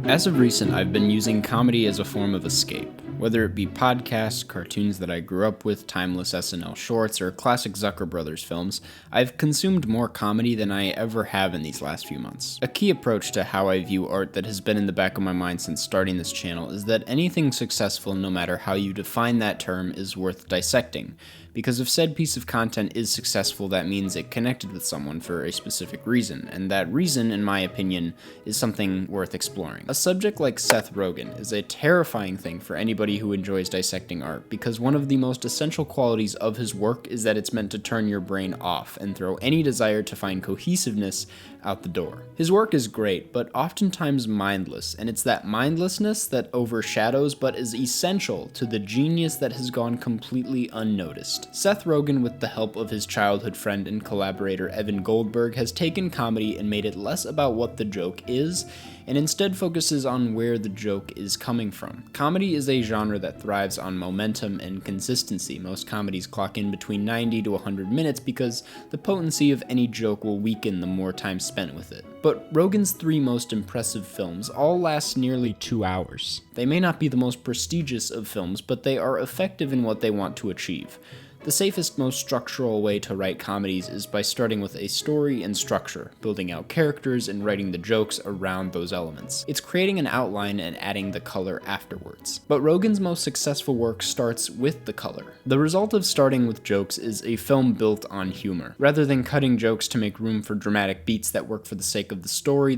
As of recent, I've been using comedy as a form of escape. Whether it be podcasts, cartoons that I grew up with, timeless SNL shorts, or classic Zucker Brothers films, I've consumed more comedy than I ever have in these last few months. A key approach to how I view art that has been in the back of my mind since starting this channel is that anything successful, no matter how you define that term, is worth dissecting. Because if said piece of content is successful, that means it connected with someone for a specific reason, and that reason, in my opinion, is something worth exploring. A subject like Seth Rogen is a terrifying thing for anybody who enjoys dissecting art, because one of the most essential qualities of his work is that it's meant to turn your brain off and throw any desire to find cohesiveness out the door. His work is great, but oftentimes mindless, and it's that mindlessness that overshadows but is essential to the genius that has gone completely unnoticed. Seth Rogen, with the help of his childhood friend and collaborator Evan Goldberg, has taken comedy and made it less about what the joke is, and instead focuses on where the joke is coming from. Comedy is a genre that thrives on momentum and consistency. Most comedies clock in between 90 to 100 minutes because the potency of any joke will weaken the more time spent with it. But Rogen's three most impressive films all last nearly 2 hours. They may not be the most prestigious of films, but they are effective in what they want to achieve. The safest, most structural way to write comedies is by starting with a story and structure, building out characters and writing the jokes around those elements. It's creating an outline and adding the color afterwards. But Rogen's most successful work starts with the color. The result of starting with jokes is a film built on humor. Rather than cutting jokes to make room for dramatic beats that work for the sake of the story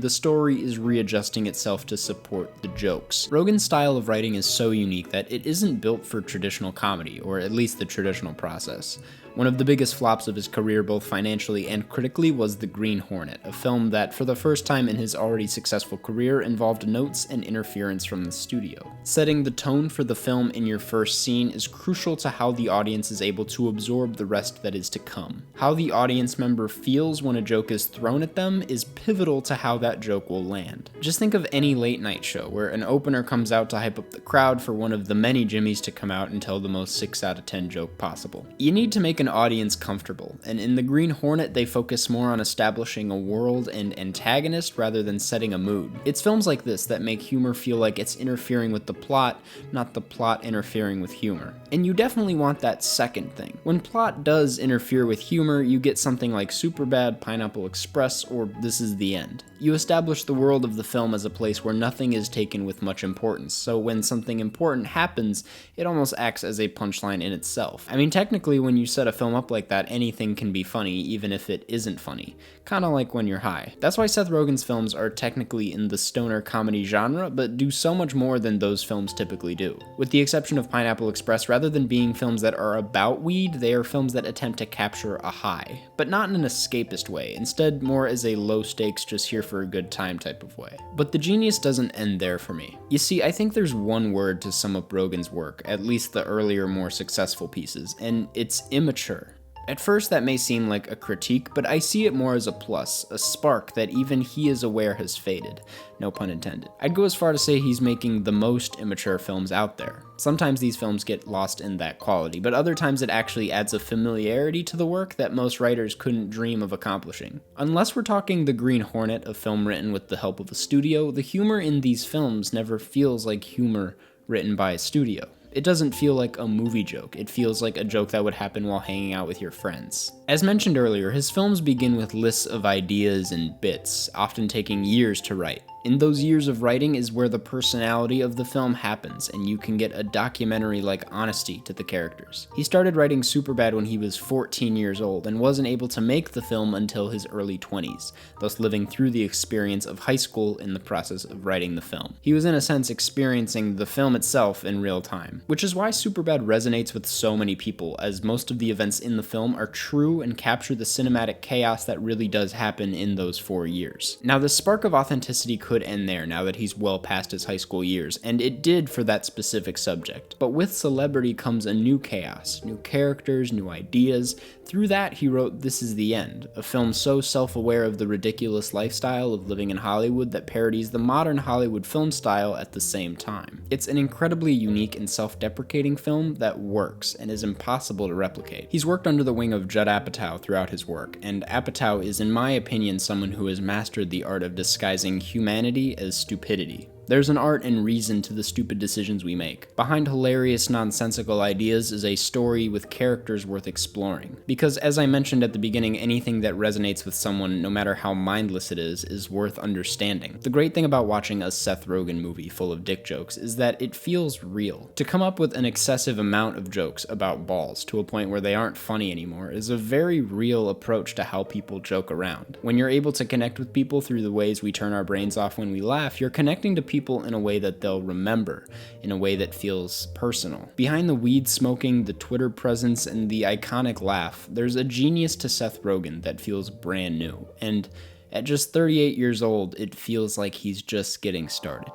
is readjusting itself to support the jokes. Rogen's style of writing is so unique that it isn't built for traditional comedy, or at least the traditional process. One of the biggest flops of his career, both financially and critically, was The Green Hornet, a film that, for the first time in his already successful career, involved notes and interference from the studio. Setting the tone for the film in your first scene is crucial to how the audience is able to absorb the rest that is to come. How the audience member feels when a joke is thrown at them is pivotal to how that joke will land. Just think of any late night show where an opener comes out to hype up the crowd for one of the many Jimmys to come out and tell the most 6 out of 10 joke possible. You need to make an audience comfortable, and in The Green Hornet they focus more on establishing a world and antagonist rather than setting a mood. It's films like this that make humor feel like it's interfering with the plot, not the plot interfering with humor. And you definitely want that second thing. When plot does interfere with humor, you get something like Superbad, Pineapple Express, or This Is the End. You establish the world of the film as a place where nothing is taken with much importance, so when something important happens, it almost acts as a punchline in itself. I mean, technically, when you set a film up like that, anything can be funny, even if it isn't funny. Kinda like when you're high. That's why Seth Rogen's films are technically in the stoner comedy genre, but do so much more than those films typically do. With the exception of Pineapple Express, rather than being films that are about weed, they are films that attempt to capture a high. But not in an escapist way, instead more as a low stakes, just here for a good time type of way. But the genius doesn't end there for me. You see, I think there's one word to sum up Rogen's work, at least the earlier, more successful pieces, and it's immature. At first that may seem like a critique, but I see it more as a plus, a spark that even he is aware has faded. No pun intended. I'd go as far to say he's making the most immature films out there. Sometimes these films get lost in that quality, but other times it actually adds a familiarity to the work that most writers couldn't dream of accomplishing. Unless we're talking The Green Hornet, a film written with the help of a studio, the humor in these films never feels like humor written by a studio. It doesn't feel like a movie joke, it feels like a joke that would happen while hanging out with your friends. As mentioned earlier, his films begin with lists of ideas and bits, often taking years to write. In those years of writing is where the personality of the film happens, and you can get a documentary-like honesty to the characters. He started writing Superbad when he was 14 years old, and wasn't able to make the film until his early 20s, thus living through the experience of high school in the process of writing the film. He was in a sense experiencing the film itself in real time, which is why Superbad resonates with so many people, as most of the events in the film are true and capture the cinematic chaos that really does happen in those 4 years. Now, the spark of authenticity could end there now that he's well past his high school years, and it did for that specific subject. But with celebrity comes a new chaos, new characters, new ideas. Through that, he wrote This Is the End, a film so self-aware of the ridiculous lifestyle of living in Hollywood that parodies the modern Hollywood film style at the same time. It's an incredibly unique and self-deprecating film that works and is impossible to replicate. He's worked under the wing of Judd Apatow throughout his work, and Apatow is, in my opinion, someone who has mastered the art of disguising humanity as stupidity. There's an art and reason to the stupid decisions we make. Behind hilarious, nonsensical ideas is a story with characters worth exploring. Because as I mentioned at the beginning, anything that resonates with someone, no matter how mindless it is worth understanding. The great thing about watching a Seth Rogen movie full of dick jokes is that it feels real. To come up with an excessive amount of jokes about balls to a point where they aren't funny anymore is a very real approach to how people joke around. When you're able to connect with people through the ways we turn our brains off when we laugh, you're connecting to people in a way that they'll remember, in a way that feels personal. Behind the weed smoking, the Twitter presence, and the iconic laugh, there's a genius to Seth Rogen that feels brand new. And at just 38 years old, it feels like he's just getting started.